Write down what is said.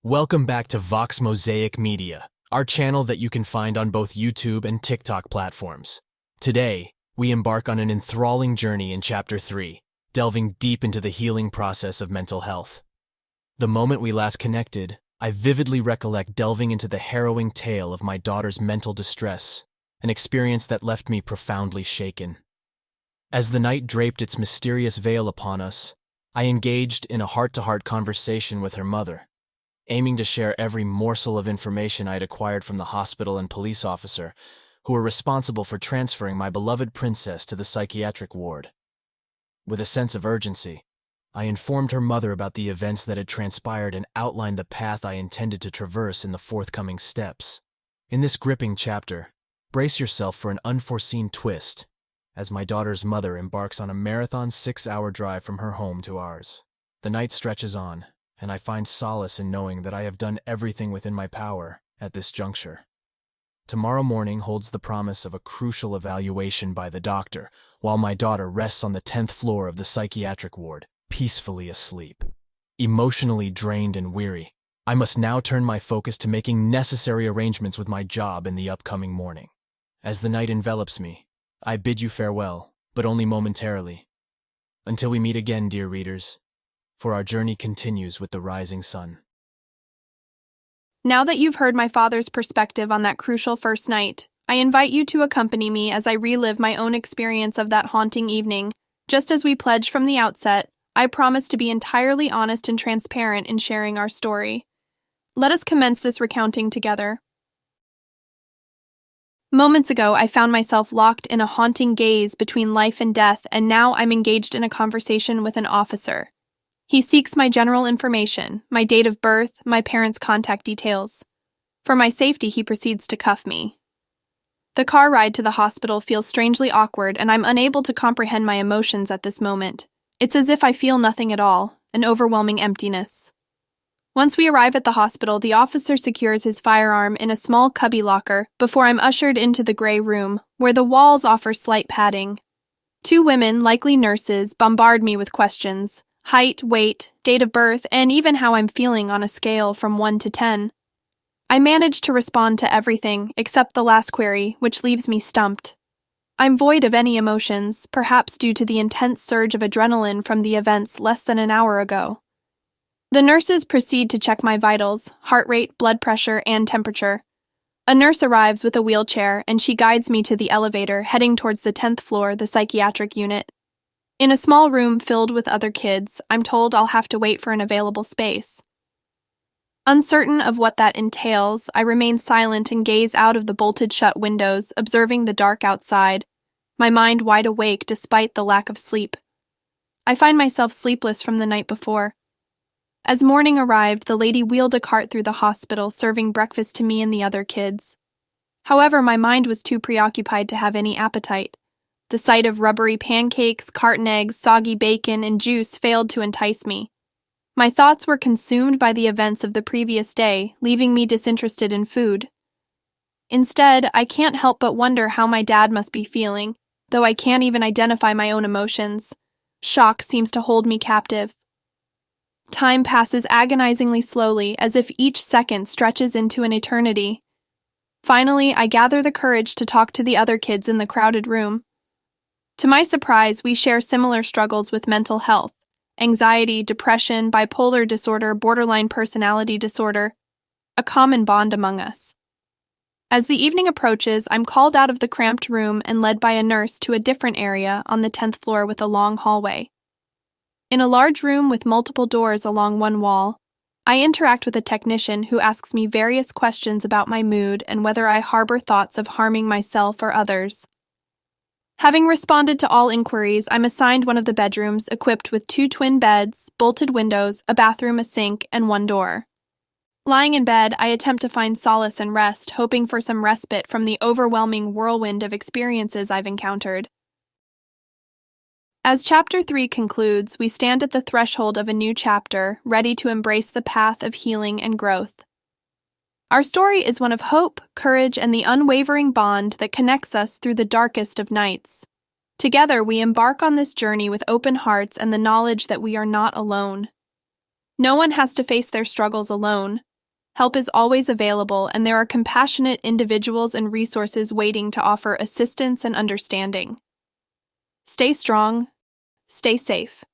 Welcome back to Vox Mosaic Media, our channel that you can find on both YouTube and TikTok platforms. Today, we embark on an enthralling journey in Chapter 3, delving deep into the healing process of mental health. The moment we last connected, I vividly recollect delving into the harrowing tale of my daughter's mental distress, an experience that left me profoundly shaken. As the night draped its mysterious veil upon us, I engaged in a heart-to-heart conversation with her mother, aiming to share every morsel of information I had acquired from the hospital and police officer who were responsible for transferring my beloved princess to the psychiatric ward. With a sense of urgency, I informed her mother about the events that had transpired and outlined the path I intended to traverse in the forthcoming steps. In this gripping chapter, brace yourself for an unforeseen twist as my daughter's mother embarks on a marathon 6-hour drive from her home to ours. The night stretches on, and I find solace in knowing that I have done everything within my power at this juncture. Tomorrow morning holds the promise of a crucial evaluation by the doctor, while my daughter rests on the 10th floor of the psychiatric ward, peacefully asleep. Emotionally drained and weary, I must now turn my focus to making necessary arrangements with my job in the upcoming morning. As the night envelops me, I bid you farewell, but only momentarily. Until we meet again, dear readers, for our journey continues with the rising sun. Now that you've heard my father's perspective on that crucial first night, I invite you to accompany me as I relive my own experience of that haunting evening. Just as we pledged from the outset, I promise to be entirely honest and transparent in sharing our story. Let us commence this recounting together. Moments ago, I found myself locked in a haunting gaze between life and death, and now I'm engaged in a conversation with an officer. He seeks my general information, my date of birth, my parents' contact details. For my safety, he proceeds to cuff me. The car ride to the hospital feels strangely awkward, and I'm unable to comprehend my emotions at this moment. It's as if I feel nothing at all, an overwhelming emptiness. Once we arrive at the hospital, the officer secures his firearm in a small cubby locker before I'm ushered into the gray room, where the walls offer slight padding. Two women, likely nurses, bombard me with questions: height, weight, date of birth, and even how I'm feeling on a scale from 1 to 10. I manage to respond to everything except the last query, which leaves me stumped. I'm void of any emotions, perhaps due to the intense surge of adrenaline from the events less than an hour ago. The nurses proceed to check my vitals, heart rate, blood pressure, and temperature. A nurse arrives with a wheelchair, and she guides me to the elevator, heading towards the 10th floor, the psychiatric unit. In a small room filled with other kids, I'm told I'll have to wait for an available space. Uncertain of what that entails, I remain silent and gaze out of the bolted-shut windows, observing the dark outside, my mind wide awake despite the lack of sleep. I find myself sleepless from the night before. As morning arrived, the lady wheeled a cart through the hospital, serving breakfast to me and the other kids. However, my mind was too preoccupied to have any appetite. The sight of rubbery pancakes, carton eggs, soggy bacon, and juice failed to entice me. My thoughts were consumed by the events of the previous day, leaving me disinterested in food. Instead, I can't help but wonder how my dad must be feeling, though I can't even identify my own emotions. Shock seems to hold me captive. Time passes agonizingly slowly, as if each second stretches into an eternity. Finally, I gather the courage to talk to the other kids in the crowded room. To my surprise, we share similar struggles with mental health: anxiety, depression, bipolar disorder, borderline personality disorder, a common bond among us. As the evening approaches, I'm called out of the cramped room and led by a nurse to a different area on the 10th floor with a long hallway. In a large room with multiple doors along one wall, I interact with a technician who asks me various questions about my mood and whether I harbor thoughts of harming myself or others. Having responded to all inquiries, I'm assigned one of the bedrooms equipped with 2 twin beds, bolted windows, a bathroom, a sink, and 1 door. Lying in bed, I attempt to find solace and rest, hoping for some respite from the overwhelming whirlwind of experiences I've encountered. As Chapter 3 concludes, we stand at the threshold of a new chapter, ready to embrace the path of healing and growth. Our story is one of hope, courage, and the unwavering bond that connects us through the darkest of nights. Together, we embark on this journey with open hearts and the knowledge that we are not alone. No one has to face their struggles alone. Help is always available, and there are compassionate individuals and resources waiting to offer assistance and understanding. Stay strong, stay safe.